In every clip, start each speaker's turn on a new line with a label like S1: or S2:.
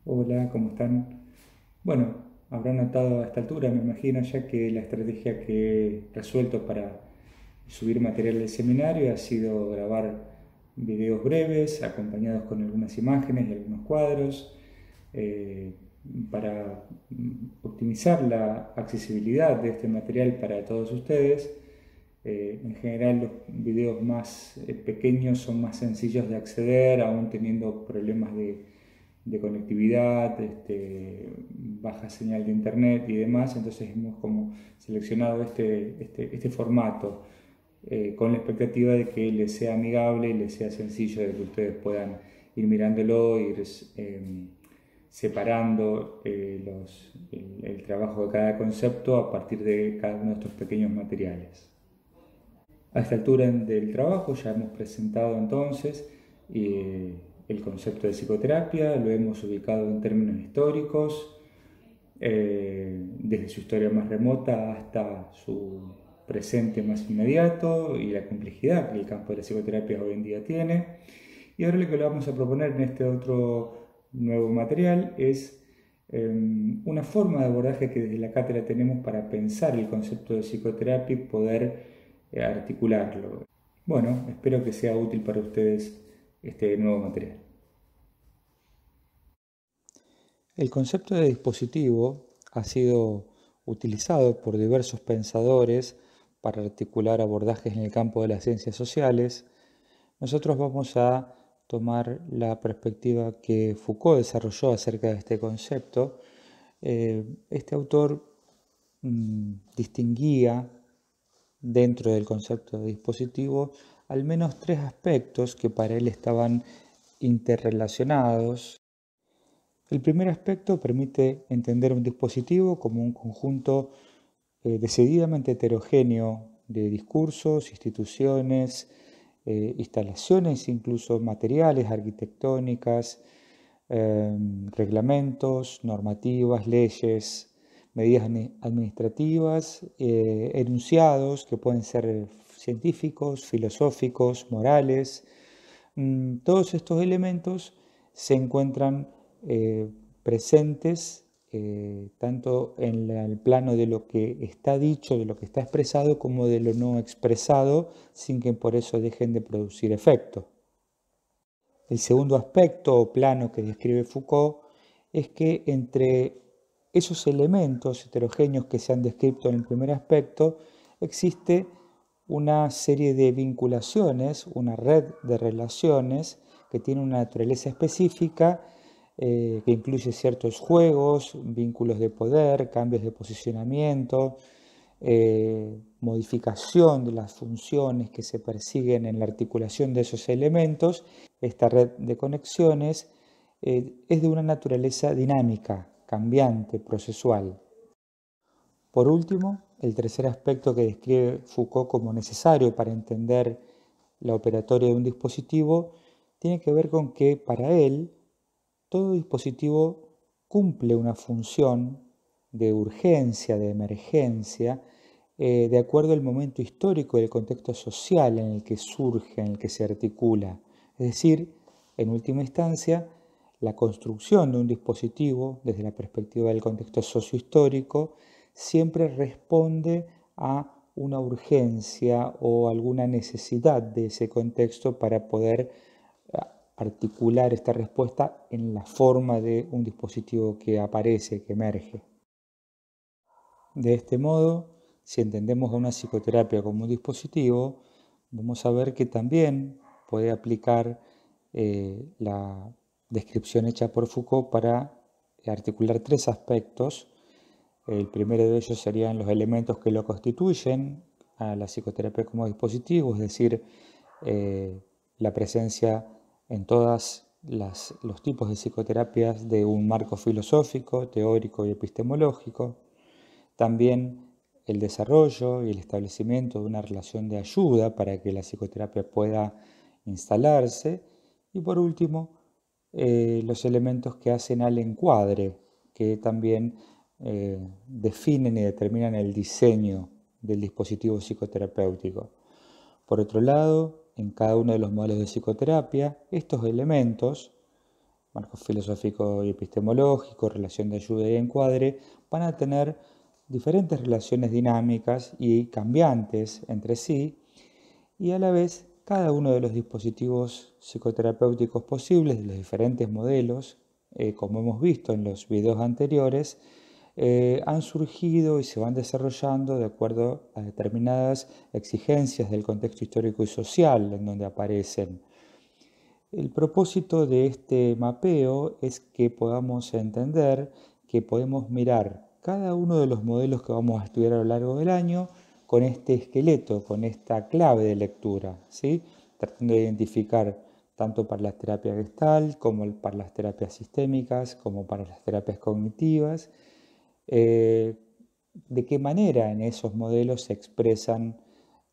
S1: Hola, ¿cómo están? Bueno, habrán notado a esta altura, me imagino ya que la estrategia que he resuelto para subir material del seminario ha sido grabar videos breves, acompañados con algunas imágenes y algunos cuadros, eh, para optimizar la accesibilidad de este material para todos ustedes. En general los videos más pequeños son más sencillos de acceder, aún teniendo problemas de conectividad, baja señal de internet y demás. Entonces hemos como seleccionado este formato, con la expectativa de que les sea amigable y les sea sencillo, de que ustedes puedan ir mirándolo, ir separando el trabajo de cada concepto a partir de cada uno de estos pequeños materiales. A esta altura del trabajo ya hemos presentado entonces el concepto de psicoterapia, lo hemos ubicado en términos históricos, desde su historia más remota hasta su presente más inmediato y la complejidad que el campo de la psicoterapia hoy en día tiene. Y ahora lo que le vamos a proponer en este otro nuevo material es una forma de abordaje que desde la cátedra tenemos para pensar el concepto de psicoterapia y poder articularlo. Bueno, espero que sea útil para ustedes este nuevo material. El concepto de dispositivo ha sido utilizado por diversos pensadores para articular abordajes en el campo de las ciencias sociales. Nosotros vamos a tomar la perspectiva que Foucault desarrolló acerca de este concepto. Este autor distinguía dentro del concepto de dispositivo al menos tres aspectos que para él estaban interrelacionados. El primer aspecto permite entender un dispositivo como un conjunto decididamente heterogéneo de discursos, instituciones, instalaciones, incluso materiales, arquitectónicas, reglamentos, normativas, leyes, medidas administrativas, enunciados que pueden ser científicos, filosóficos, morales. Todos estos elementos se encuentran presentes tanto en el plano de lo que está dicho, de lo que está expresado, como de lo no expresado, sin que por eso dejen de producir efecto. El segundo aspecto o plano que describe Foucault es que entre esos elementos heterogéneos que se han descrito en el primer aspecto, existe una serie de vinculaciones, una red de relaciones que tiene una naturaleza específica, que incluye ciertos juegos, vínculos de poder, cambios de posicionamiento, modificación de las funciones que se persiguen en la articulación de esos elementos. Esta red de conexiones es de una naturaleza dinámica, cambiante, procesual. Por último, el tercer aspecto que describe Foucault como necesario para entender la operatoria de un dispositivo tiene que ver con que para él todo dispositivo cumple una función de urgencia, de emergencia, de acuerdo al momento histórico y el contexto social en el que surge, en el que se articula. Es decir, en última instancia, la construcción de un dispositivo, desde la perspectiva del contexto sociohistórico, siempre responde a una urgencia o alguna necesidad de ese contexto para poder articular esta respuesta en la forma de un dispositivo que aparece, que emerge. De este modo, si entendemos a una psicoterapia como un dispositivo, vamos a ver que también puede aplicar la descripción hecha por Foucault para articular tres aspectos. El primero de ellos serían los elementos que lo constituyen a la psicoterapia como dispositivo, es decir, la presencia en todos los tipos de psicoterapias de un marco filosófico, teórico y epistemológico. También el desarrollo y el establecimiento de una relación de ayuda para que la psicoterapia pueda instalarse. Y por último, los elementos que hacen al encuadre, que también definen y determinan el diseño del dispositivo psicoterapéutico. Por otro lado, en cada uno de los modelos de psicoterapia, estos elementos marco filosófico y epistemológico, relación de ayuda y encuadre, van a tener diferentes relaciones dinámicas y cambiantes entre sí, y a la vez cada uno de los dispositivos psicoterapéuticos posibles, de los diferentes modelos, como hemos visto en los videos anteriores, han surgido y se van desarrollando de acuerdo a determinadas exigencias del contexto histórico y social en donde aparecen. El propósito de este mapeo es que podamos entender que podemos mirar cada uno de los modelos que vamos a estudiar a lo largo del año con este esqueleto, con esta clave de lectura, ¿sí? Tratando de identificar tanto para las terapias Gestalt como para las terapias sistémicas, como para las terapias cognitivas, de qué manera en esos modelos se expresan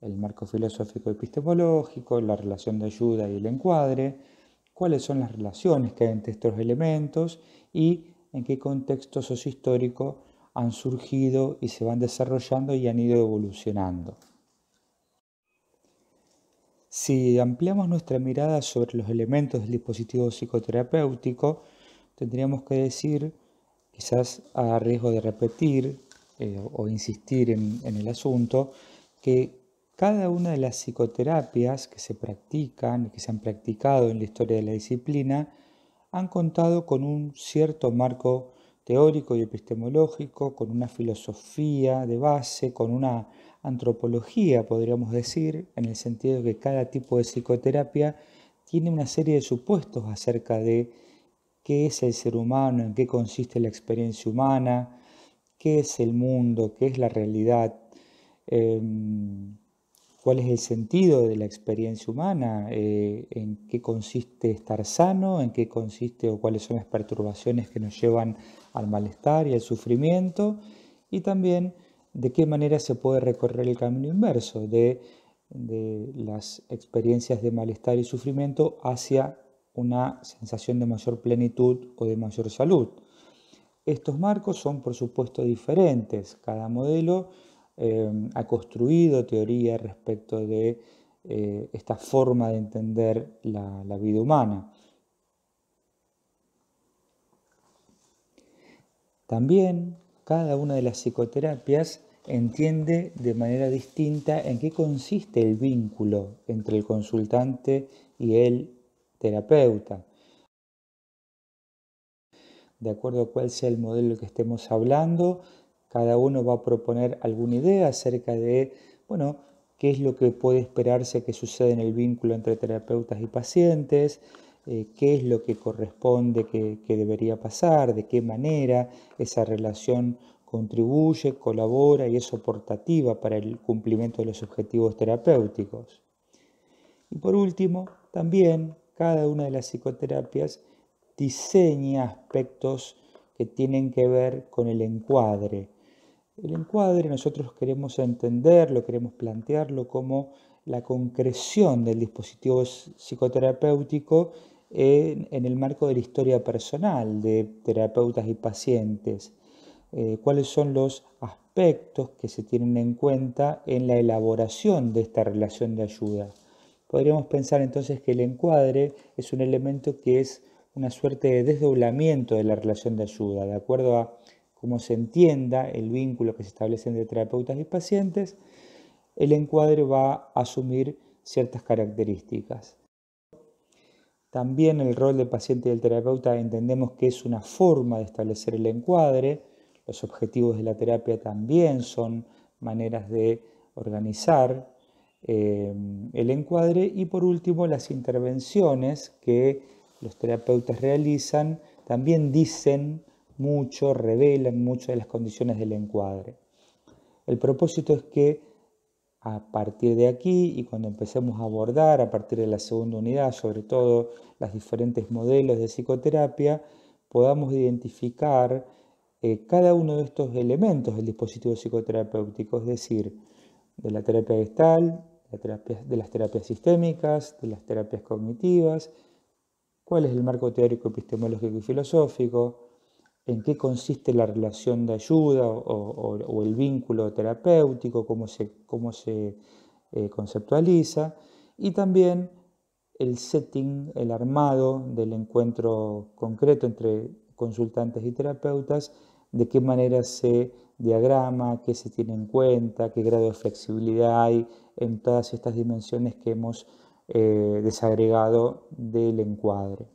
S1: el marco filosófico epistemológico, la relación de ayuda y el encuadre, cuáles son las relaciones que hay entre estos elementos y en qué contexto sociohistórico han surgido y se van desarrollando y han ido evolucionando. Si ampliamos nuestra mirada sobre los elementos del dispositivo psicoterapéutico, tendríamos que decir, quizás a riesgo de repetir o insistir en el asunto, que cada una de las psicoterapias que se practican y que se han practicado en la historia de la disciplina han contado con un cierto marco teórico y epistemológico, con una filosofía de base, con una antropología, podríamos decir, en el sentido de que cada tipo de psicoterapia tiene una serie de supuestos acerca de qué es el ser humano, en qué consiste la experiencia humana, qué es el mundo, qué es la realidad, cuál es el sentido de la experiencia humana, en qué consiste estar sano, en qué consiste o cuáles son las perturbaciones que nos llevan al malestar y al sufrimiento, y también de qué manera se puede recorrer el camino inverso de las experiencias de malestar y sufrimiento hacia una sensación de mayor plenitud o de mayor salud. Estos marcos son, por supuesto, diferentes. Cada modelo ha construido teoría respecto de esta forma de entender la vida humana. También cada una de las psicoterapias entiende de manera distinta en qué consiste el vínculo entre el consultante y el terapeuta. De acuerdo a cuál sea el modelo que estemos hablando, cada uno va a proponer alguna idea acerca de, bueno, qué es lo que puede esperarse que suceda en el vínculo entre terapeutas y pacientes, qué es lo que corresponde que debería pasar, de qué manera esa relación contribuye, colabora y es soportativa para el cumplimiento de los objetivos terapéuticos. Y por último, también cada una de las psicoterapias diseña aspectos que tienen que ver con el encuadre. El encuadre nosotros queremos entenderlo, queremos plantearlo como la concreción del dispositivo psicoterapéutico en el marco de la historia personal de terapeutas y pacientes. Cuáles son los aspectos que se tienen en cuenta en la elaboración de esta relación de ayuda. Podríamos pensar entonces que el encuadre es un elemento que es una suerte de desdoblamiento de la relación de ayuda, de acuerdo a cómo se entienda el vínculo que se establece entre terapeutas y pacientes, el encuadre va a asumir ciertas características. También el rol del paciente y del terapeuta entendemos que es una forma de establecer el encuadre. Los objetivos de la terapia también son maneras de organizar el encuadre. Y por último, las intervenciones que los terapeutas realizan también dicen mucho, revelan mucho de las condiciones del encuadre. El propósito es que a partir de aquí y cuando empecemos a abordar a partir de la segunda unidad, sobre todo los diferentes modelos de psicoterapia, podamos identificar cada uno de estos elementos del dispositivo psicoterapéutico, es decir, de la terapia Gestalt, de las terapias sistémicas, de las terapias cognitivas, cuál es el marco teórico, epistemológico y filosófico, en qué consiste la relación de ayuda o el vínculo terapéutico, cómo se conceptualiza, y también el setting, el armado del encuentro concreto entre consultantes y terapeutas, de qué manera se diagrama, qué se tiene en cuenta, qué grado de flexibilidad hay en todas estas dimensiones que hemos desagregado del encuadre.